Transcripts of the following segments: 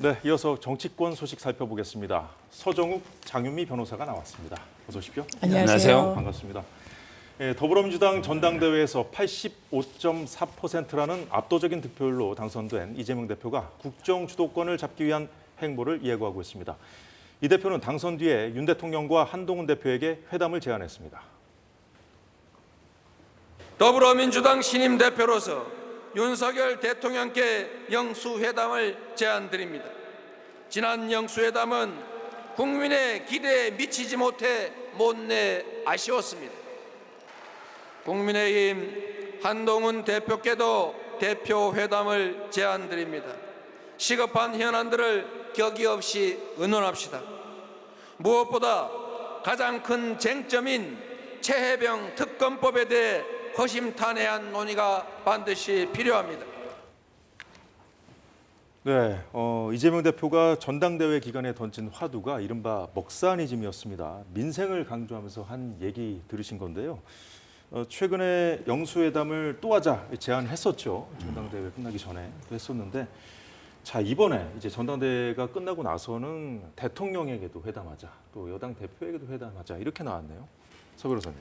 네, 이어서 정치권 소식 살펴보겠습니다. 서정욱, 장윤미 변호사가 나왔습니다. 어서 오십시오. 안녕하세요. 반갑습니다. 더불어민주당 전당대회에서 85.4%라는 압도적인 득표율로 당선된 이재명 대표가 국정 주도권을 잡기 위한 행보를 예고하고 있습니다. 이 대표는 당선 뒤에 윤 대통령과 한동훈 대표에게 회담을 제안했습니다. 더불어민주당 신임 대표로서 윤석열 대통령께 영수회담을 제안드립니다. 지난 영수회담은 국민의 기대에 미치지 못해 못내 아쉬웠습니다. 국민의힘 한동훈 대표께도 대표회담을 제안드립니다. 시급한 현안들을 격의 없이 의논합시다. 무엇보다 가장 큰 쟁점인 최혜병 특검법에 대해 허심탄회한 논의가 반드시 필요합니다. 네, 이재명 대표가 전당대회 기간에 던진 화두가 이른바 먹사니즘이었습니다. 민생을 강조하면서 한 얘기 들으신 건데요. 최근에 영수회담을 또 하자 제안했었죠. 전당대회 끝나기 전에 했었는데, 자 이번에 이제 전당대회가 끝나고 나서는 대통령에게도 회담하자, 또 여당 대표에게도 회담하자 이렇게 나왔네요. 서 변호사님.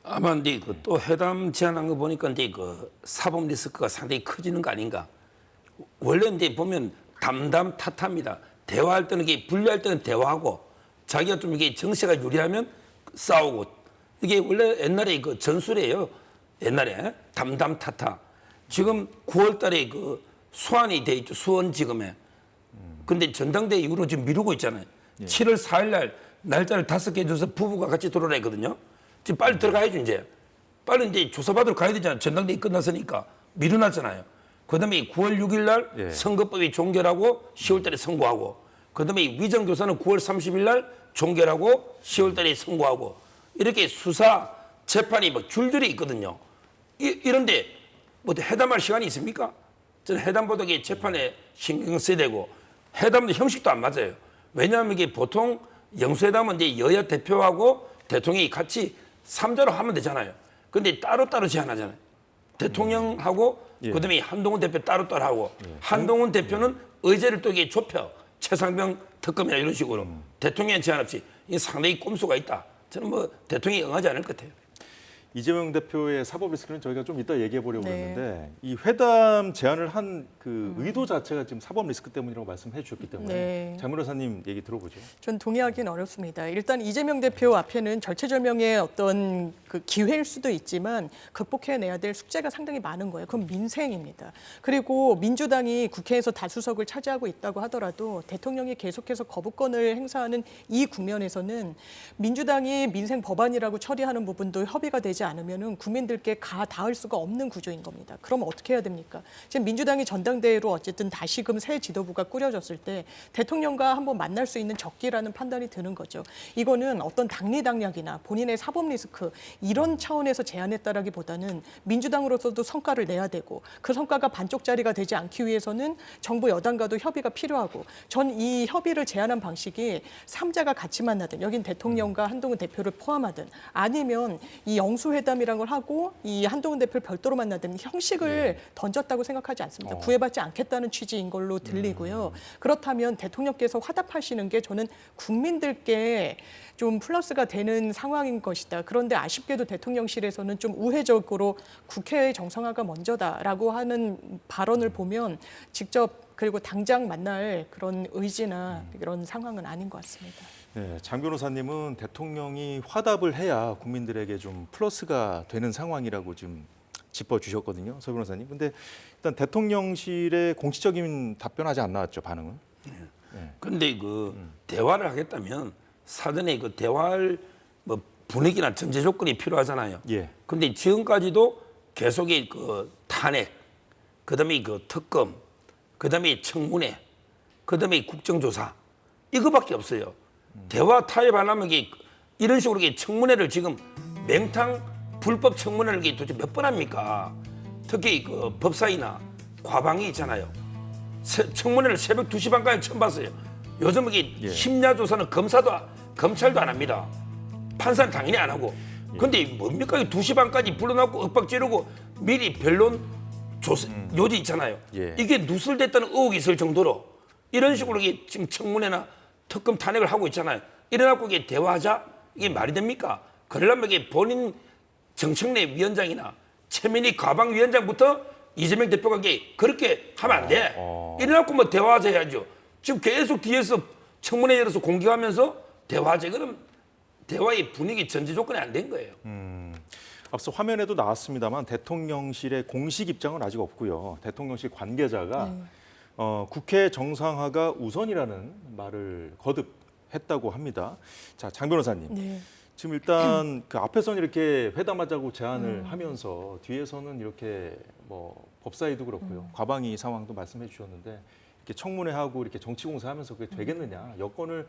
아마 근데 또 회담 제안한 거 보니까 이제 사법 리스크가 상당히 커지는 거 아닌가. 원래 이제 보면 담담 탓합니다. 대화할 때는 이게 불리할 때는 대화하고 자기가 좀 이게 정세가 유리하면 싸우고 이게 원래 옛날에 전술이에요. 옛날에 담담 탓하. 지금 9월달에 소환이 돼 있죠. 수원지검에. 근데 전당대회 이후로 지금 미루고 있잖아요. 7월 4일날 날짜를 5개 줘서 부부가 같이 돌아라 했거든요. 지금 빨리 들어가야죠, 이제. 빨리 이제 조사받으러 가야 되잖아요. 전당대회 끝났으니까. 미뤄놨잖아요. 그 다음에 9월 6일 날 선거법이 종결하고 10월 달에 선고하고, 그 다음에 위정교사는 9월 30일 날 종결하고 10월 달에 선고하고, 이렇게 수사, 재판이 줄줄이 있거든요. 이런데 뭐 회담할 시간이 있습니까? 저는 회담보다 재판에 신경 써야 되고, 회담도 형식도 안 맞아요. 왜냐하면 이게 보통 영수회담은 이제 여야 대표하고 대통령이 같이 3자로 하면 되잖아요. 근데 따로따로 제안하잖아요. 대통령하고 그다음에 한동훈 대표 따로따로 하고, 한동훈 대표는 의제를 또 이게 좁혀. 최상병 특검이나 이런 식으로. 대통령 제안 없이. 이게 상당히 꼼수가 있다. 저는 대통령이 응하지 않을 것 같아요. 이재명 대표의 사법 리스크는 저희가 좀 이따 얘기해 보려고 했는데, 이 회담 제안을 한 그 의도 자체가 지금 사법 리스크 때문이라고 말씀해 주셨기 때문에 장 변호사님 얘기 들어보죠. 전 동의하기는 어렵습니다. 일단 이재명 대표 앞에는 절체절명의 어떤 그 기회일 수도 있지만 극복해내야 될 숙제가 상당히 많은 거예요. 그건 민생입니다. 그리고 민주당이 국회에서 다수석을 차지하고 있다고 하더라도 대통령이 계속해서 거부권을 행사하는 이 국면에서는 민주당이 민생 법안이라고 처리하는 부분도 협의가 되지 않으면은 국민들께 닿을 수가 없는 구조인 겁니다. 그럼 어떻게 해야 됩니까? 지금 민주당이 전당대회로 어쨌든 다시금 새 지도부가 꾸려졌을 때 대통령과 한번 만날 수 있는 적기라는 판단이 드는 거죠. 이거는 어떤 당리당략이나 본인의 사법 리스크 이런 차원에서 제안했다라기보다는 민주당으로서도 성과를 내야 되고, 그 성과가 반쪽짜리가 되지 않기 위해서는 정부 여당과도 협의가 필요하고, 전 이 협의를 제안한 방식이 3자가 같이 만나든, 여긴 대통령과 한동훈 대표를 포함하든, 아니면 이 영수회담이란 걸 하고 이 한동훈 대표를 별도로 만나든 형식을 던졌다고 생각하지 않습니다. 구애받지 않겠다는 취지인 걸로 들리고요. 그렇다면 대통령께서 화답하시는 게 저는 국민들께 좀 플러스가 되는 상황인 것이다. 그런데 아쉽게도 대통령실에서는 좀 우회적으로 국회의 정상화가 먼저다라고 하는 발언을 보면 직접 그리고 당장 만날 그런 의지나 이런 상황은 아닌 것 같습니다. 네, 장 변호사님은 대통령이 화답을 해야 국민들에게 좀 플러스가 되는 상황이라고 지금 짚어주셨거든요. 서 변호사님. 근데 일단 대통령실의 공식적인 답변 아직 안 나왔죠, 반응은? 그런데 대화를 하겠다면 사전에 대화할 분위기나 전제 조건이 필요하잖아요. 그런데 지금까지도 계속의 탄핵, 그다음에 특검, 그다음에 청문회, 그다음에 국정조사 이거밖에 없어요. 대화 타협 안 하면 이런 식으로 청문회를 지금 맹탕 불법 청문회를 도대체 몇 번 합니까? 특히 법사위나 과방위 있잖아요. 청문회를 새벽 2시 반까지 처음 봤어요. 요즘 심야 조사는 검찰도 안 합니다. 판사는 당연히 안 하고. 근데 뭡니까? 2시 반까지 불러놓고 윽박 지르고 미리 변론 요지 있잖아요. 이게 누설됐다는 의혹이 있을 정도로 이런 식으로 이게 지금 청문회나 특검 탄핵을 하고 있잖아요. 이래갖고 이게 대화하자? 이게 말이 됩니까? 그러려면 이게 본인 정청래 위원장이나 최민희 가방위원장부터 이재명 대표가 이게 그렇게 하면 안 돼. 이래갖고 뭐 대화하자 해야죠. 지금 계속 뒤에서 청문회 열어서 공개하면서 대화하자. 그럼 대화의 분위기 전제 조건이 안 된 거예요. 앞서 화면에도 나왔습니다만 대통령실의 공식 입장은 아직 없고요. 대통령실 관계자가 국회 정상화가 우선이라는 말을 거듭 했다고 합니다. 자, 장 변호사님. 네. 지금 일단 그 앞에서는 이렇게 회담하자고 제안을 하면서 뒤에서는 이렇게 뭐 법사위도 그렇고요. 과방위 상황도 말씀해 주셨는데 이렇게 청문회하고 이렇게 정치공세하면서 그게 되겠느냐. 여건을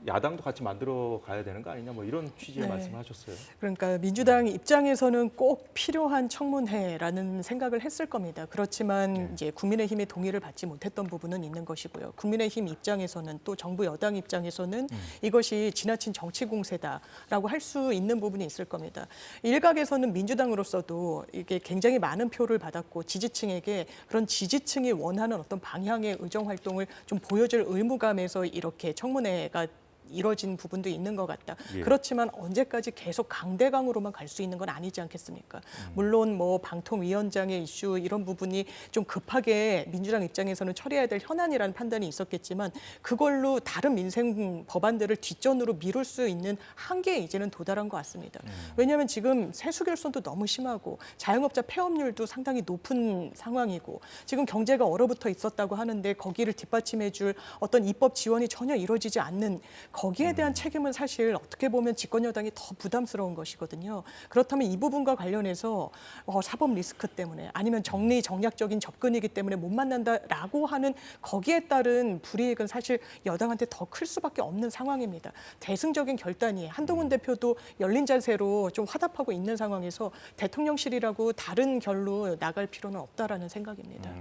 야당도 같이 만들어 가야 되는 거 아니냐. 뭐 이런 취지의 네. 말씀하셨어요. 그러니까 민주당 입장에서는 꼭 필요한 청문회라는 생각을 했을 겁니다. 그렇지만 이제 국민의힘의 동의를 받지 못했던 부분은 있는 것이고요. 국민의힘 입장에서는 또 정부 여당 입장에서는 이것이 지나친 정치 공세다라고 할 수 있는 부분이 있을 겁니다. 일각에서는 민주당으로서도 이게 굉장히 많은 표를 받았고 지지층에게 그런 지지층이 원하는 어떤 방향의 의정 활동을 좀 보여줄 의무감에서 이렇게 청문회가 이뤄진 부분도 있는 것 같다. 예. 그렇지만 언제까지 계속 강대강으로만 갈 수 있는 건 아니지 않겠습니까? 물론 뭐 방통위원장의 이슈 이런 부분이 좀 급하게 민주당 입장에서는 처리해야 될 현안이라는 판단이 있었겠지만 그걸로 다른 민생 법안들을 뒷전으로 미룰 수 있는 한계에 이제는 도달한 것 같습니다. 왜냐하면 지금 세수 결손도 너무 심하고 자영업자 폐업률도 상당히 높은 상황이고 지금 경제가 얼어붙어 있었다고 하는데 거기를 뒷받침해 줄 어떤 입법 지원이 전혀 이루어지지 않는 거기에 대한 책임은 사실 어떻게 보면 집권 여당이 더 부담스러운 것이거든요. 그렇다면 이 부분과 관련해서 사법 리스크 때문에 아니면 정략적인 접근이기 때문에 못 만난다라고 하는 거기에 따른 불이익은 사실 여당한테 더 클 수밖에 없는 상황입니다. 대승적인 결단이 한동훈 대표도 열린 자세로 좀 화답하고 있는 상황에서 대통령실이라고 다른 결로 나갈 필요는 없다라는 생각입니다.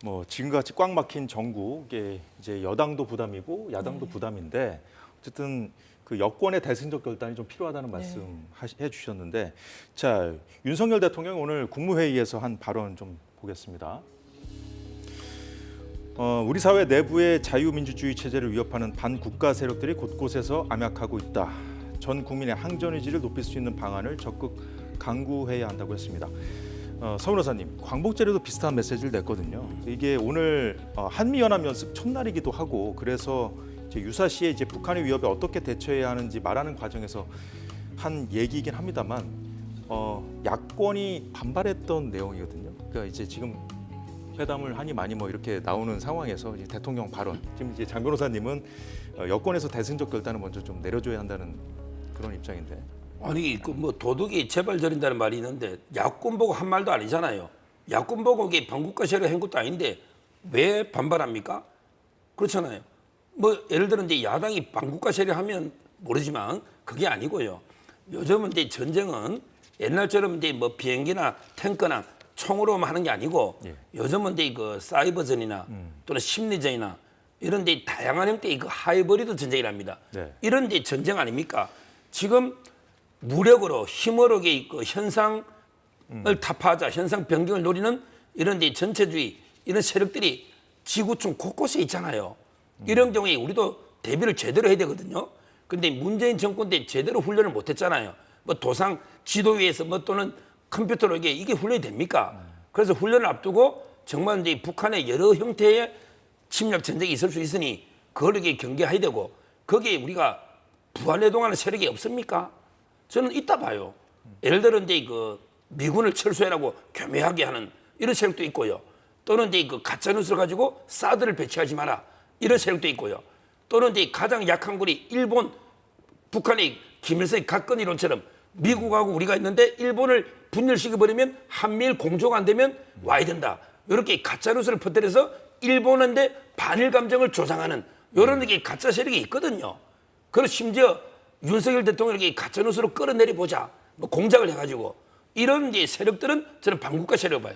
뭐 지금같이 꽉 막힌 정국에 이제 여당도 부담이고 야당도 부담인데 어쨌든 그 여권의 대승적 결단이 좀 필요하다는 말씀 해주셨는데 자 윤석열 대통령 오늘 국무회의에서 한 발언 좀 보겠습니다. 우리 사회 내부의 자유민주주의 체제를 위협하는 반국가 세력들이 곳곳에서 암약하고 있다. 전 국민의 항전 의지를 높일 수 있는 방안을 적극 강구해야 한다고 했습니다. 서 변호사님, 광복절에도 비슷한 메시지를 냈거든요. 이게 오늘 한미연합연습 첫날이기도 하고 그래서 이제 유사시에 이제 북한의 위협에 어떻게 대처해야 하는지 말하는 과정에서 한 얘기이긴 합니다만 야권이 반발했던 내용이거든요. 그러니까 이제 지금 회담을 하니 많이 뭐 이렇게 나오는 상황에서 이제 대통령 발언, 지금 이제 장 변호사님은 여권에서 대승적 결단을 먼저 좀 내려줘야 한다는 그런 입장인데. 아니 그 뭐 도둑이 재발 저린다는 말이 있는데 야권 보고 한 말도 아니잖아요. 야권 보고 이게 반국가 세력 한 것도 아닌데 왜 반발합니까? 그렇잖아요. 뭐 예를 들어 이제 야당이 반국가 세력 하면 모르지만 그게 아니고요. 요즘은 이제 전쟁은 옛날처럼 이제 뭐 비행기나 탱크나 총으로만 하는 게 아니고 요즘은 이제 그 사이버전이나 또는 심리전이나 이런 데 다양한 형태의 그 하이브리드 전쟁이랍니다. 네. 이런 이제 전쟁 아닙니까? 지금 무력으로 힘으로 그 현상을 타파하자, 현상 변경을 노리는 이런 데 전체주의 이런 세력들이 지구촌 곳곳에 있잖아요. 이런 경우에 우리도 대비를 제대로 해야 되거든요. 근데 문재인 정권 때 제대로 훈련을 못했잖아요. 뭐 도상 지도위에서 뭐 또는 컴퓨터로 이게 훈련이 됩니까? 그래서 훈련을 앞두고 정말 이제 북한의 여러 형태의 침략 전쟁이 있을 수 있으니 그걸 이렇게 경계해야 되고 거기에 우리가 부안해동하는 세력이 없습니까? 저는 있다 봐요. 예를 들어 이제 그 미군을 철수해라고 교묘하게 하는 이런 세력도 있고요. 또는 이제 그 가짜 뉴스를 가지고 사드를 배치하지 마라 이런 세력도 있고요. 또는 이제 가장 약한 군이 일본, 북한의 김일성의 각권 이론처럼 미국하고 우리가 있는데 일본을 분열시켜 버리면 한미일 공조가 안 되면 와야 된다. 이렇게 가짜 뉴스를 퍼뜨려서 일본한테 반일 감정을 조장하는 이런 게 가짜 세력이 있거든요. 그리고 심지어 윤석열 대통령에게 가짜 뉴스로 끌어내려 보자. 뭐 공작을 해가지고 이런 이제 세력들은 저는 반국가 세력 봐요.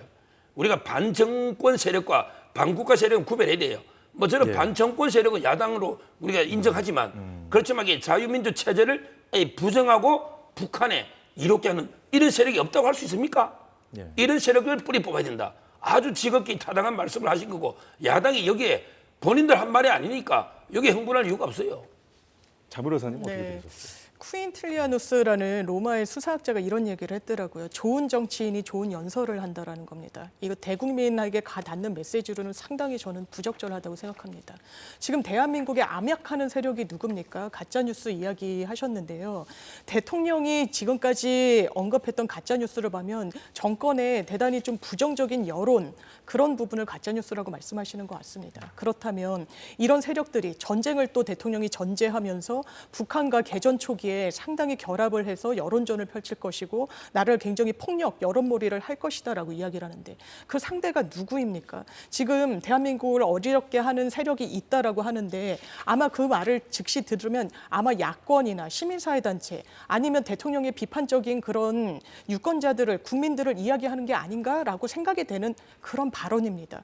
우리가 반정권 세력과 반국가 세력은 구별해야 돼요. 뭐 저는 반정권 세력은 야당으로 우리가 인정하지만 그렇지만 이게 자유민주 체제를 부정하고 북한에 이롭게 하는 이런 세력이 없다고 할 수 있습니까? 이런 세력을 뿌리 뽑아야 된다. 아주 지극히 타당한 말씀을 하신 거고 야당이 여기에 본인들 한 말이 아니니까 여기 흥분할 이유가 없어요. 자브로사님 어떻게 네. 들으셨어요? 쿠인틀리아누스라는 로마의 수사학자가 이런 얘기를 했더라고요. 좋은 정치인이 좋은 연설을 한다라는 겁니다. 이거 대국민에게 가닿는 메시지로는 상당히 저는 부적절하다고 생각합니다. 지금 대한민국에 암약하는 세력이 누굽니까? 가짜뉴스 이야기하셨는데요. 대통령이 지금까지 언급했던 가짜뉴스를 보면 정권에 대단히 좀 부정적인 여론, 그런 부분을 가짜뉴스라고 말씀하시는 것 같습니다. 그렇다면 이런 세력들이 전쟁을 또 대통령이 전제하면서 북한과 개전 초기에 상당히 결합을 해서 여론전을 펼칠 것이고 나라를 굉장히 폭력, 여론몰이를 할 것이다라고 이야기를 하는데 그 상대가 누구입니까? 지금 대한민국을 어지럽게 하는 세력이 있다라고 하는데 아마 그 말을 즉시 들으면 아마 야권이나 시민사회단체 아니면 대통령의 비판적인 그런 유권자들을 국민들을 이야기하는 게 아닌가라고 생각이 되는 그런 발언입니다.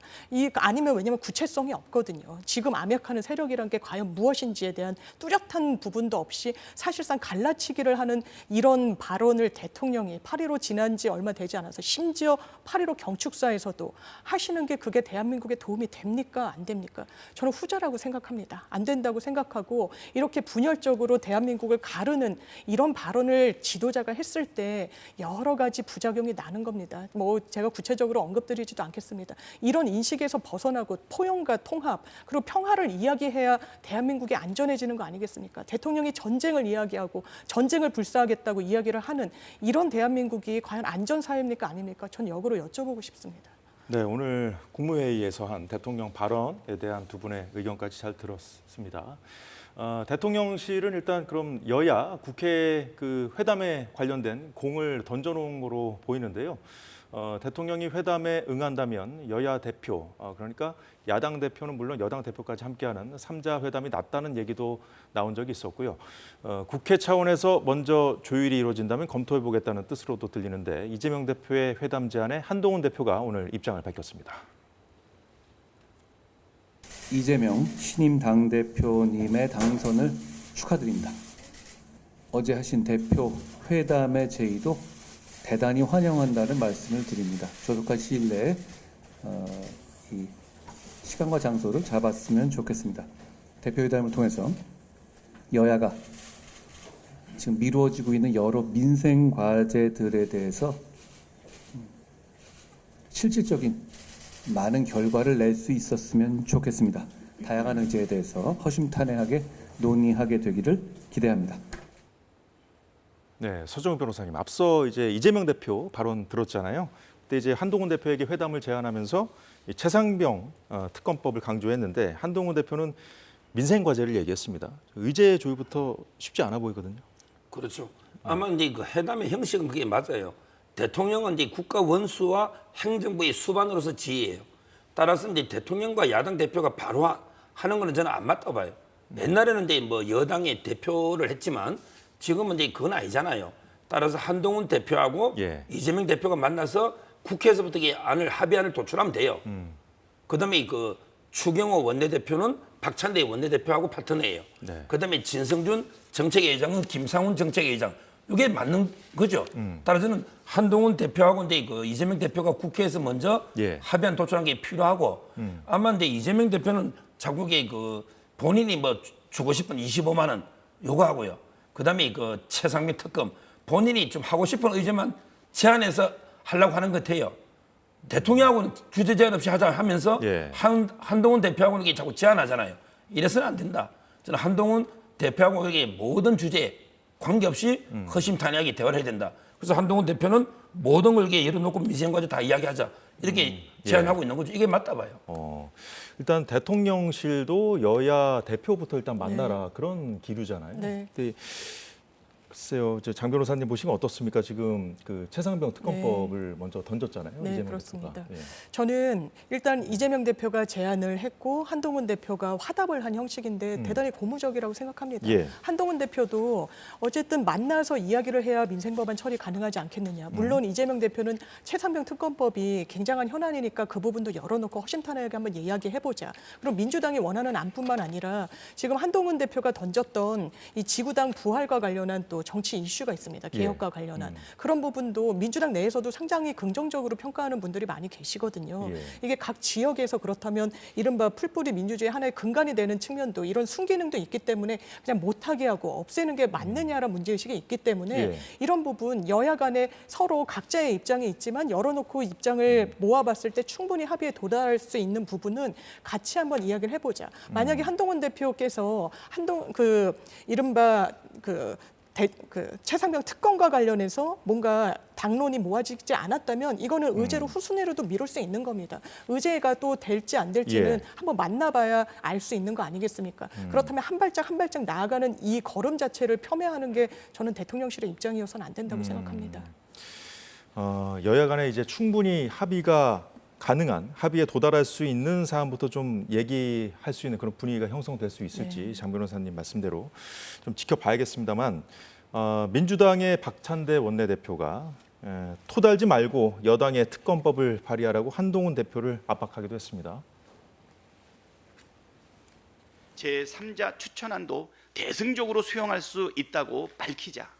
아니면 왜냐하면 구체성이 없거든요. 지금 암약하는 세력이란 게 과연 무엇인지에 대한 뚜렷한 부분도 없이 사실상 갈라치기를 하는 이런 발언을 대통령이 8.15 지난 지 얼마 되지 않아서 심지어 8.15 경축사에서도 하시는 게 그게 대한민국에 도움이 됩니까? 안 됩니까? 저는 후자라고 생각합니다. 안 된다고 생각하고 이렇게 분열적으로 대한민국을 가르는 이런 발언을 지도자가 했을 때 여러 가지 부작용이 나는 겁니다. 뭐 제가 구체적으로 언급드리지도 않겠습니다. 이런 인식에서 벗어나고 포용과 통합 그리고 평화를 이야기해야 대한민국이 안전해지는 거 아니겠습니까? 대통령이 전쟁을 이야기하고 전쟁을 불사하겠다고 이야기를 하는 이런 대한민국이 과연 안전사회입니까 아닙니까? 전 역으로 여쭤보고 싶습니다. 네, 오늘 국무회의에서 한 대통령 발언에 대한 두 분의 의견까지 잘 들었습니다. 대통령실은 일단 그럼 여야 국회 그 회담에 관련된 공을 던져놓은 거로 보이는데요. 대통령이 회담에 응한다면 여야 대표, 그러니까 야당 대표는 물론 여당 대표까지 함께하는 3자 회담이 낫다는 얘기도 나온 적이 있었고요. 국회 차원에서 먼저 조율이 이루어진다면 검토해보겠다는 뜻으로도 들리는데 이재명 대표의 회담 제안에 한동훈 대표가 오늘 입장을 밝혔습니다. 이재명 신임 당대표님의 당선을 축하드립니다. 어제 하신 대표 회담의 제의도 대단히 환영한다는 말씀을 드립니다. 조속한 시일 내에 이 시간과 장소를 잡았으면 좋겠습니다. 대표회담을 통해서 여야가 지금 미루어지고 있는 여러 민생 과제들에 대해서 실질적인 많은 결과를 낼 수 있었으면 좋겠습니다. 다양한 의제에 대해서 허심탄회하게 논의하게 되기를 기대합니다. 네, 서정훈 변호사님, 앞서 이제 이재명 대표 발언 들었잖아요. 그때 이제 한동훈 대표에게 회담을 제안하면서 이 최상병 특검법을 강조했는데 한동훈 대표는 민생 과제를 얘기했습니다. 의제 조율부터 쉽지 않아 보이거든요. 그렇죠. 아마 이제 그 회담의 형식은 그게 맞아요. 대통령은 이제 국가 원수와 행정부의 수반으로서 지휘해요. 따라서 이제 대통령과 야당 대표가 바로 하는 거는 저는 안 맞다고 봐요. 옛날에는 이제 뭐 여당의 대표를 했지만 지금은 이제 그건 아니잖아요. 따라서 한동훈 대표하고 예. 이재명 대표가 만나서 국회에서부터 이 안을 합의안을 도출하면 돼요. 그다음에 그 추경호 원내대표는 박찬대 원내대표하고 파트너예요. 네. 그다음에 진성준 정책회장은 김상훈 정책회장. 이게 맞는 거죠. 따라서는 한동훈 대표하고 이제 그 이재명 대표가 국회에서 먼저 예. 합의안 도출한 게 필요하고 아마 이제 이재명 대표는 자국에 그 본인이 뭐 주고 싶은 25만 원 요구하고요. 그다음에 그 최상병 특검 본인이 좀 하고 싶은 의제만 제안해서 하려고 하는 것 같아요. 대통령하고는 주제 제한 없이 하자 하면서 예. 한동훈 대표하고는 이게 자꾸 제안하잖아요. 이래서는 안 된다. 저는 한동훈 대표하고 이게 모든 주제에 관계없이 허심탄회하게 대화를 해야 된다. 그래서 한동훈 대표는 모든 걸 이렇게 열어놓고 민생과제 다 이야기하자. 이렇게 제안하고 있는 거죠. 이게 맞다 봐요. 일단 대통령실도 여야 대표부터 일단 만나라 그런 기류잖아요. 네. 근데 글쎄요, 장 변호사님 보시면 어떻습니까? 지금 그 최상병 특검법을 먼저 던졌잖아요. 네, 이재명 그렇습니다. 대표가. 예. 저는 일단 이재명 대표가 제안을 했고 한동훈 대표가 화답을 한 형식인데 대단히 고무적이라고 생각합니다. 예. 한동훈 대표도 어쨌든 만나서 이야기를 해야 민생법안 처리 가능하지 않겠느냐. 물론 이재명 대표는 최상병 특검법이 굉장한 현안이니까 그 부분도 열어놓고 허심탄회하게 한번 이야기해보자. 그럼 민주당이 원하는 안뿐만 아니라 지금 한동훈 대표가 던졌던 이 지구당 부활과 관련한 또 부분도 정치 이슈가 있습니다. 개혁과 관련한 그런 부분도 민주당 내에서도 상당히 긍정적으로 평가하는 분들이 많이 계시거든요. 이게 각 지역에서 그렇다면 이른바 풀뿌리 민주주의 하나의 근간이 되는 측면도 이런 순기능도 있기 때문에 그냥 못하게 하고 없애는 게 맞느냐라는 문제의식이 있기 때문에 이런 부분 여야 간에 서로 각자의 입장이 있지만 열어놓고 입장을 모아봤을 때 충분히 합의에 도달할 수 있는 부분은 같이 한번 이야기를 해보자. 만약에 한동훈 대표께서 이른바 최상병 특검과 관련해서 뭔가 당론이 모아지지 않았다면 이거는 의제로 후순위로도 미룰 수 있는 겁니다. 의제가 또 될지 안 될지는 한번 만나봐야 알 수 있는 거 아니겠습니까? 그렇다면 한 발짝 한 발짝 나아가는 이 걸음 자체를 폄훼하는 게 저는 대통령실의 입장이어서는 안 된다고 생각합니다. 여야 간에 이제 충분히 합의가 가능한 합의에 도달할 수 있는 사안부터 좀 얘기할 수 있는 그런 분위기가 형성될 수 있을지 장 변호사님 말씀대로 좀 지켜봐야겠습니다만 민주당의 박찬대 원내대표가 토달지 말고 여당의 특검법을 발의하라고 한동훈 대표를 압박하기도 했습니다. 제3자 추천안도 대승적으로 수용할 수 있다고 밝히자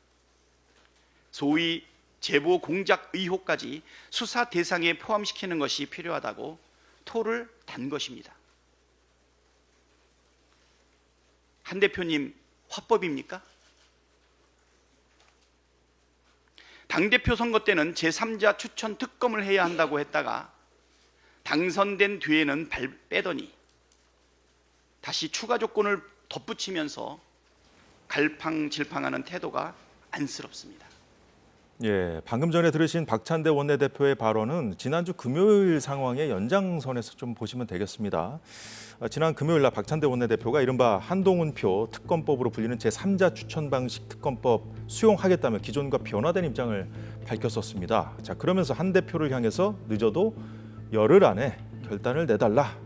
소위 제보 공작 의혹까지 수사 대상에 포함시키는 것이 필요하다고 토를 단 것입니다. 한 대표님 화법입니까? 당대표 선거 때는 제3자 추천 특검을 해야 한다고 했다가 당선된 뒤에는 발 빼더니 다시 추가 조건을 덧붙이면서 갈팡질팡하는 태도가 안쓰럽습니다. 방금 전에 들으신 박찬대 원내대표의 발언은 지난주 금요일 상황의 연장선에서 좀 보시면 되겠습니다. 지난 금요일 날 박찬대 원내대표가 이른바 한동훈표 특검법으로 불리는 제3자 추천 방식 특검법 수용하겠다며 기존과 변화된 입장을 밝혔었습니다. 자, 그러면서 한 대표를 향해서 늦어도 열흘 안에 결단을 내달라.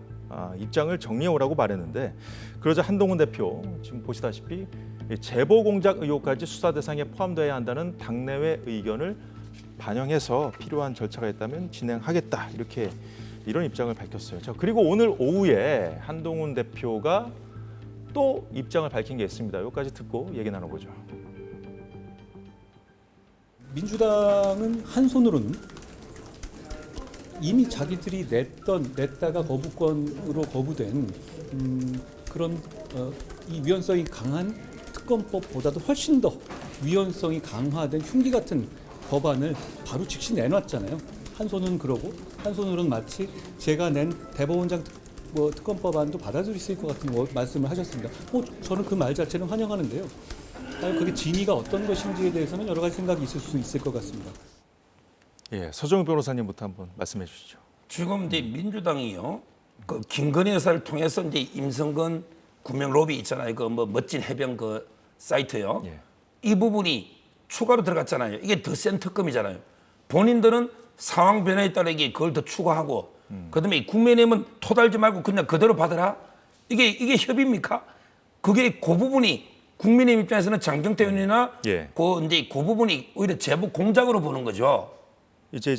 입장을 정리해오라고 말했는데 그러자 한동훈 대표 지금 보시다시피 제보 공작 의혹까지 수사 대상에 포함돼야 한다는 당내외 의견을 반영해서 필요한 절차가 있다면 진행하겠다 이런 입장을 밝혔어요. 자, 그리고 오늘 오후에 한동훈 대표가 또 입장을 밝힌 게 있습니다. 여기까지 듣고 얘기 나눠보죠. 민주당은 한 손으로는 이미 자기들이 냈다가 거부권으로 거부된 그런 이 위헌성이 강한 특검법보다도 훨씬 더 위헌성이 강화된 흉기 같은 법안을 바로 즉시 내놨잖아요. 한 손은 그러고 한 손으로는 마치 제가 낸 대법원장 특검법안도 받아들일 수 있을 것 같은 말씀을 하셨습니다. 저는 그 말 자체는 환영하는데요. 그게 진위가 어떤 것인지에 대해서는 여러 가지 생각이 있을 수 있을 것 같습니다. 서정훈 변호사님부터 한번 말씀해 주시죠. 지금 이제 민주당이요, 그 김건희 여사를 통해서 이제 임성근 구명 로비 있잖아요. 그 뭐 멋진 해병 그 사이트요. 이 부분이 추가로 들어갔잖아요. 이게 더 센 특검이잖아요. 본인들은 상황 변화에 따라 이게 그걸 더 추가하고, 그다음에 국민의힘은 토달지 말고 그냥 그대로 받아라. 이게 협의입니까? 그게 그 부분이 국민의힘 입장에서는 장경태 의원이나 이제 그 부분이 오히려 제보 공작으로 보는 거죠. 이제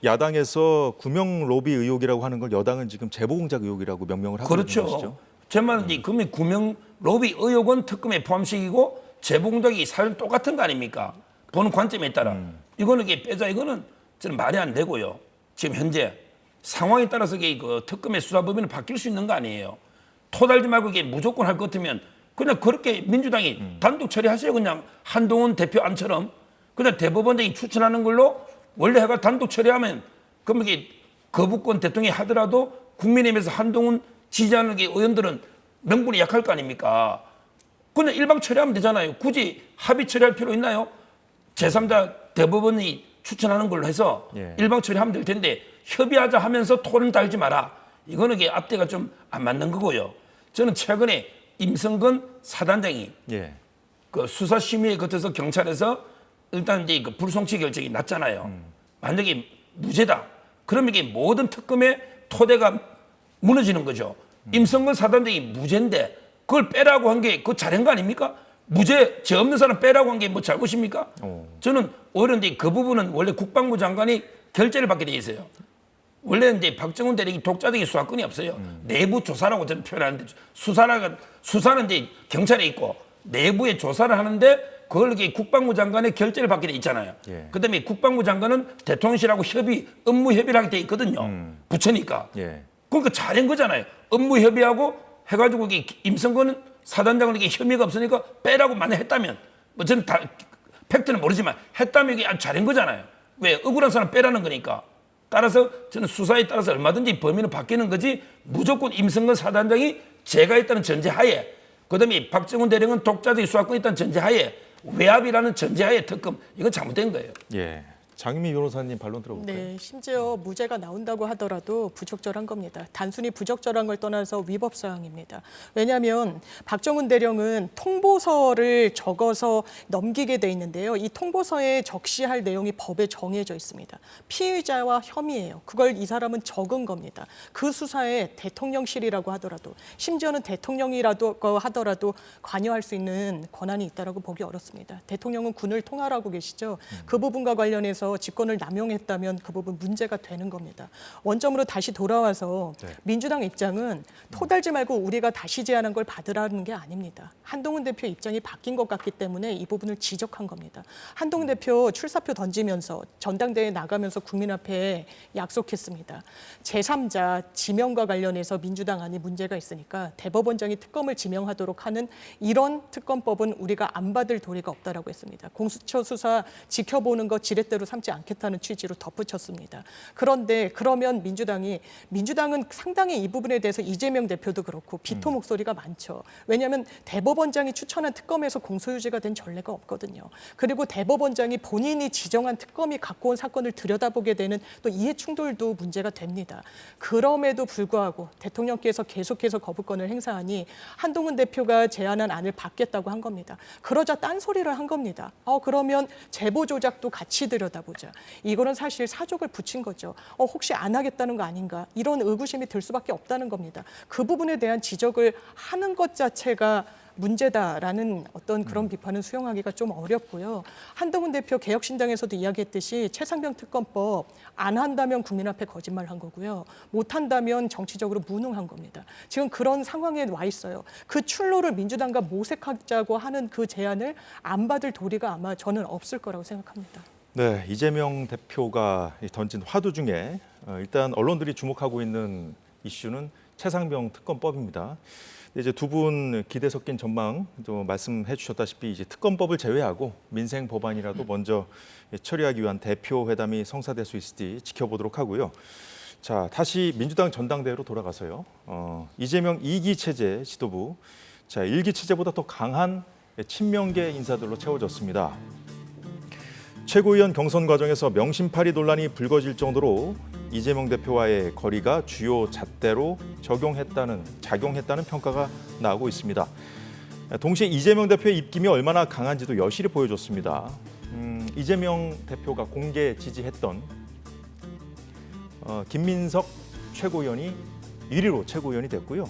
야당에서 구명 로비 의혹이라고 하는 걸 여당은 지금 제보 공작 의혹이라고 명명을 하고 있는 것이죠. 그렇죠. 제 말은 이제 그러면 구명 로비 의혹은 특검에 포함시키고 제보 공작이 사실 똑같은 거 아닙니까? 보는 관점에 따라 이거는 이게 빼자 이거는 저는 말이 안 되고요. 지금 현재 상황에 따라서 이게 그 특검의 수사 범위는 바뀔 수 있는 거 아니에요. 토달지 말고 이게 무조건 할 것 같으면 그냥 그렇게 민주당이 단독 처리하세요. 그냥 한동훈 대표 안처럼 그냥 대법원장이 추천하는 걸로 원래 해가 단독 처리하면 그럼 이게 거부권 대통령이 하더라도 국민의힘에서 한동훈 지지하는 게 의원들은 명분이 약할 거 아닙니까? 그냥 일방 처리하면 되잖아요. 굳이 합의 처리할 필요 있나요? 제3자 대법원이 추천하는 걸로 해서 일방 처리하면 될 텐데 협의하자 하면서 토를 달지 마라. 이거는 이게 앞뒤가 좀 안 맞는 거고요. 저는 최근에 임성근 사단장이 그 수사심의에 거쳐서 경찰에서 일단 이제 그 불송치 결정이 났잖아요. 만약에 무죄다. 그러면 이게 모든 특검의 토대가 무너지는 거죠. 임성근 사단장이 무죄인데 그걸 빼라고 한 게 그 잘한 거 아닙니까? 무죄, 죄 없는 사람 빼라고 한 게 뭐 잘못입니까? 저는 오히려 이제 그 부분은 원래 국방부 장관이 결재를 받게 돼 있어요. 원래 이제 박정훈 대령이 독자적인 수사권이 없어요. 내부 조사라고 저는 표현하는데 수사는 이제 경찰에 있고 내부의 조사를 하는데 그걸 이렇게 국방부 장관의 결재를 받게 돼 있잖아요. 예. 그다음에 국방부 장관은 대통령실하고 업무 협의를 하게 돼 있거든요. 부처니까. 예. 그러니까 잘한 거잖아요. 업무 협의하고 해가지고 임성근 사단장은 이게 혐의가 없으니까 빼라고 만약 했다면, 뭐 저는 다 팩트는 모르지만 했다면 이게 아주 잘한 거잖아요. 왜? 억울한 사람 빼라는 거니까. 따라서 저는 수사에 따라서 얼마든지 범인은 바뀌는 거지, 무조건 임성근 사단장이 제가 있다는 전제하에, 그다음에 박정훈 대령은 독자적인 수사권이 있다는 전제하에, 외압이라는 전제하에 특검, 이건 잘못된 거예요. 예. 장미 변호사님 반론 들어볼까요? 네, 심지어 무죄가 나온다고 하더라도 부적절한 겁니다. 단순히 부적절한 걸 떠나서 위법 사항입니다. 왜냐하면 박정훈 대령은 통보서를 적어서 넘기게 돼 있는데요. 이 통보서에 적시할 내용이 법에 정해져 있습니다. 피의자와 혐의예요. 그걸 이 사람은 적은 겁니다. 그 수사에 대통령실이라고 하더라도, 심지어는 대통령이라도 하더라도 관여할 수 있는 권한이 있다라고 보기 어렵습니다. 대통령은 군을 통할하고 계시죠. 그 부분과 관련해서 직권을 남용했다면 그 부분 문제가 되는 겁니다. 원점으로 다시 돌아와서 네. 민주당 입장은 토달지 말고 우리가 다시 제안한 걸 받으라는 게 아닙니다. 한동훈 대표 입장이 바뀐 것 같기 때문에 이 부분을 지적한 겁니다. 한동훈 대표 출사표 던지면서 전당대회 나가면서 국민 앞에 약속했습니다. 제3자 지명과 관련해서 민주당 안에 문제가 있으니까 대법원장이 특검을 지명하도록 하는 이런 특검법은 우리가 안 받을 도리가 없다라고 했습니다. 공수처 수사 지켜보는 거 지렛대로 삼지 않겠다는 취지로 덧붙였습니다. 그런데 그러면 민주당은 상당히 이 부분에 대해서 이재명 대표도 그렇고 비토 목소리가 많죠. 왜냐하면 대법원장이 추천한 특검에서 공소유지가 된 전례가 없거든요. 그리고 대법원장이 본인이 지정한 특검이 갖고 온 사건을 들여다보게 되는 또 이해 충돌도 문제가 됩니다. 그럼에도 불구하고 대통령께서 계속해서 거부권을 행사하니 한동훈 대표가 제안한 안을 받겠다고 한 겁니다. 그러자 딴소리를 한 겁니다. 그러면 제보 조작도 같이 들여다보자. 이거는 사실 사족을 붙인 거죠. 혹시 안 하겠다는 거 아닌가, 이런 의구심이 들 수밖에 없다는 겁니다. 그 부분에 대한 지적을 하는 것 자체가 문제다라는 어떤 그런 비판은 수용하기가 좀 어렵고요. 한동훈 대표 개혁신당에서도 이야기했듯이 최상병 특검법 안 한다면 국민 앞에 거짓말한 거고요. 못 한다면 정치적으로 무능한 겁니다. 지금 그런 상황에 와 있어요. 그 출로를 민주당과 모색하자고 하는 그 제안을 안 받을 도리가 아마 저는 없을 거라고 생각합니다. 네, 이재명 대표가 던진 화두 중에 일단 언론들이 주목하고 있는 이슈는 최상병 특검법입니다. 이제 두 분 기대 섞인 전망 또 말씀해 주셨다시피 이제 특검법을 제외하고 민생 법안이라도 먼저 처리하기 위한 대표 회담이 성사될 수 있을지 지켜보도록 하고요. 자, 다시 민주당 전당대회로 돌아가서요. 이재명 2기 체제 지도부, 자, 1기 체제보다 더 강한 친명계 인사들로 채워졌습니다. 최고위원 경선 과정에서 명심팔이 논란이 불거질 정도로 이재명 대표와의 거리가 주요 잣대로 작용했다는 평가가 나오고 있습니다. 동시에 이재명 대표의 입김이 얼마나 강한지도 여실히 보여줬습니다. 이재명 대표가 공개 지지했던 김민석 최고위원이 1위로 최고위원이 됐고요.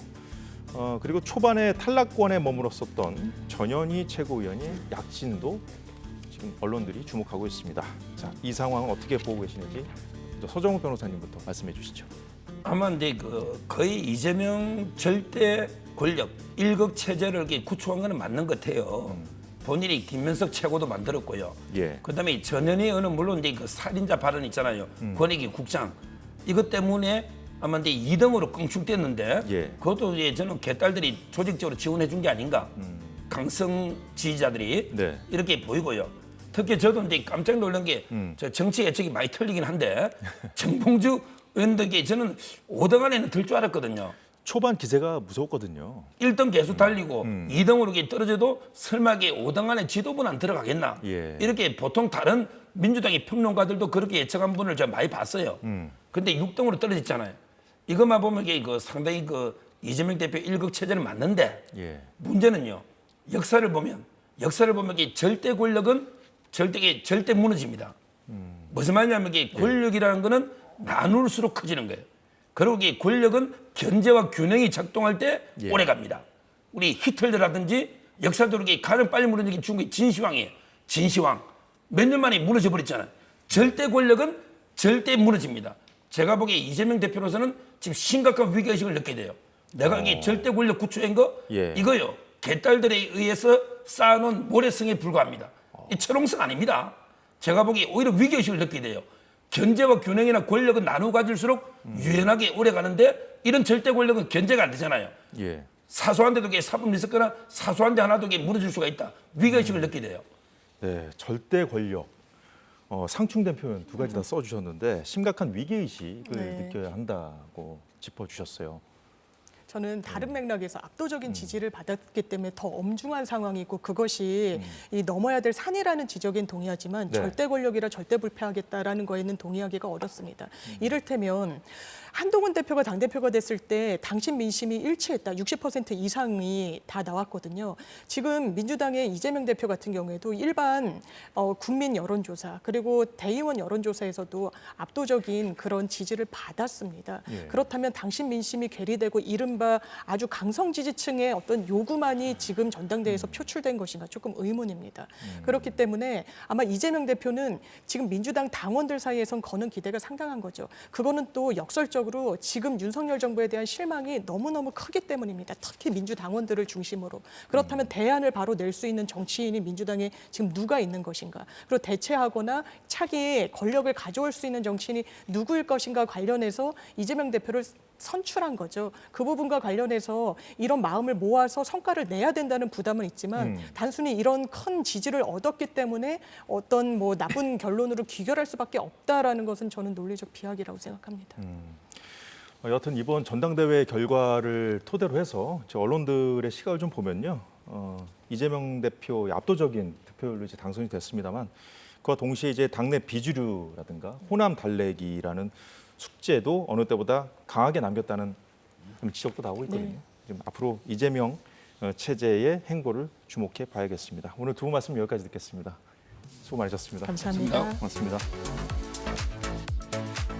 그리고 초반에 탈락권에 머물렀었던 전현희 최고위원의 약진도 지금 언론들이 주목하고 있습니다. 자, 이 상황은 어떻게 보고 계시는지 서정욱 변호사님부터 말씀해 주시죠. 아마 근데 거의 이재명 절대 권력 1급 체제를 이렇게 구축한 거는 맞는 것 같아요. 본인이 김민석 최고도 만들었고요. 예. 그다음에 전현희 의원은 물론 이제 그 살인자 발언 있잖아요. 권익위 국장 이것 때문에 아마 이제 2등으로 껑충됐는데 예. 그것도 이제 저는 개딸들이 조직적으로 지원해 준 게 아닌가. 강성 지지자들이 네. 이렇게 보이고요. 특히 저도 이제 깜짝 놀란 게 저 정치 예측이 많이 틀리긴 한데 정봉주 의원들께 저는 5등 안에는 들 줄 알았거든요. 초반 기세가 무서웠거든요. 1등 계속 달리고 2등으로 이렇게 떨어져도 설마 5등 안에 지도부는 안 들어가겠나. 예. 이렇게 보통 다른 민주당의 평론가들도 그렇게 예측한 분을 제가 많이 봤어요. 근데 6등으로 떨어졌잖아요. 이것만 보면 이게 상당히 이재명 대표 1급 체제는 맞는데 예. 문제는요. 역사를 보면 이게 절대 권력은 절대 무너집니다. 무슨 말이냐면 이게 권력이라는 거는 나눌수록 커지는 거예요. 그리고 이 권력은 견제와 균형이 작동할 때 예. 오래 갑니다. 우리 히틀러라든지 역사적으로 가장 빨리 무너진 게 중국의 진시황이에요. 진시황. 몇 년 만에 무너져 버렸잖아요. 절대 권력은 절대 무너집니다. 제가 보기에 이재명 대표로서는 지금 심각한 위기의식을 느끼게 돼요. 내가 이게 절대 권력 구축한 거 예. 이거요. 개딸들에 의해서 쌓아놓은 모래성에 불과합니다. 이 철옹성 아닙니다. 제가 보기에 오히려 위기의식을 느끼게 돼요. 견제와 균형이나 권력은 나누어 가질수록 유연하게 오래 가는데 이런 절대 권력은 견제가 안 되잖아요. 예. 사소한 데도 사법 리스크나 사소한 데 하나도 무너질 수가 있다. 위기의식을 느끼게 돼요. 네, 절대 권력. 상충된 표현 두 가지 다 써주셨는데 심각한 위기의식을 네. 느껴야 한다고 짚어주셨어요. 저는 다른 맥락에서 압도적인 지지를 받았기 때문에 더 엄중한 상황이고 그것이 이 넘어야 될 산이라는 지적엔 동의하지만 네. 절대 권력이라 절대 불패하겠다라는 거에는 동의하기가 어렵습니다. 이를테면 한동훈 대표가 당대표가 됐을 때 당신 민심이 일치했다. 60% 이상이 다 나왔거든요. 지금 민주당의 이재명 대표 같은 경우에도 일반 국민 여론조사 그리고 대의원 여론조사에서도 압도적인 그런 지지를 받았습니다. 예. 그렇다면 당신 민심이 괴리되고 이른바 아주 강성 지지층의 어떤 요구만이 지금 전당대회에서 표출된 것인가 조금 의문입니다. 그렇기 때문에 아마 이재명 대표는 지금 민주당 당원들 사이에선 거는 기대가 상당한 거죠. 그거는 또 역설적으로 지금 윤석열 정부에 대한 실망이 너무너무 크기 때문입니다. 특히 민주당원들을 중심으로. 그렇다면 대안을 바로 낼 수 있는 정치인이 민주당에 지금 누가 있는 것인가. 그리고 대체하거나 차기 권력을 가져올 수 있는 정치인이 누구일 것인가 관련해서 이재명 대표를 선출한 거죠. 그 부분과 관련해서 이런 마음을 모아서 성과를 내야 된다는 부담은 있지만 단순히 이런 큰 지지를 얻었기 때문에 어떤 뭐 나쁜 결론으로 귀결할 수밖에 없다라는 것은 저는 논리적 비약이라고 생각합니다. 여하튼 이번 전당대회 결과를 토대로 해서 언론들의 시각을 좀 보면요. 이재명 대표의 압도적인 득표율로 이제 당선이 됐습니다만 그와 동시에 이제 당내 비주류라든가 호남 달래기라는 숙제도 어느 때보다 강하게 남겼다는 지적도 나오고 있거든요. 네. 지금 앞으로 이재명 체제의 행보를 주목해 봐야겠습니다. 오늘 두 분 말씀 여기까지 듣겠습니다. 수고 많으셨습니다. 감사합니다. 고맙습니다.